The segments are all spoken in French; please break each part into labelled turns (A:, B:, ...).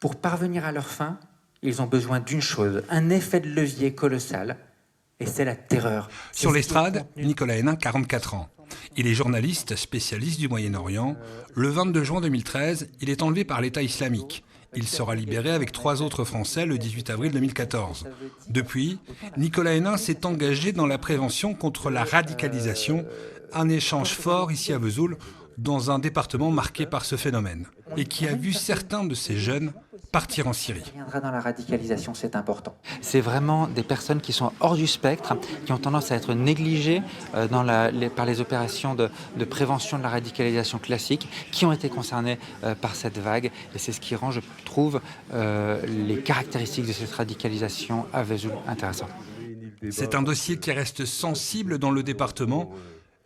A: Pour parvenir à leur fin, ils ont besoin d'une chose, un effet de levier colossal, et c'est la terreur.
B: Sur l'estrade, Nicolas Hénin, 44 ans. Il est journaliste spécialiste du Moyen-Orient. Le 22 juin 2013, il est enlevé par l'État islamique. Il sera libéré avec 3 autres Français le 18 avril 2014. Depuis, Nicolas Hénin s'est engagé dans la prévention contre la radicalisation, un échange fort ici à Vesoul, dans un département marqué par ce phénomène, et qui a vu certains de ces jeunes partir en Syrie.
A: On reviendra dans la radicalisation, c'est important.
C: C'est vraiment des personnes qui sont hors du spectre, qui ont tendance à être négligées par les opérations de prévention de la radicalisation classique, qui ont été concernées par cette vague. Et c'est ce qui rend, je trouve, les caractéristiques de cette radicalisation à Vesoul intéressantes.
B: C'est un dossier qui reste sensible dans le département.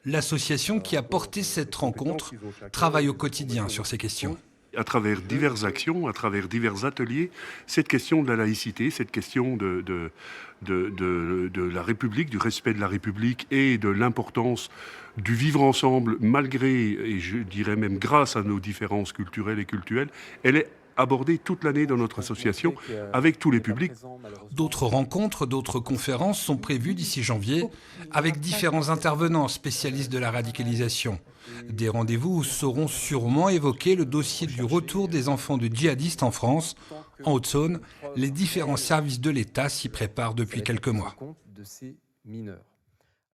B: L'association qui a porté cette rencontre travaille au quotidien sur ces questions.
D: À travers diverses actions, à travers divers ateliers, cette question de la laïcité, cette question de la République, du respect de la République et de l'importance du vivre ensemble malgré, et je dirais même grâce à nos différences culturelles et cultuelles, elle est abordée toute l'année dans notre association avec tous les publics.
B: D'autres rencontres, d'autres conférences sont prévues d'ici janvier avec différents intervenants spécialistes de la radicalisation. Des rendez-vous où seront sûrement évoqués le dossier du retour des enfants de djihadistes en France. En Haute-Saône, les différents services de l'État s'y préparent depuis quelques mois.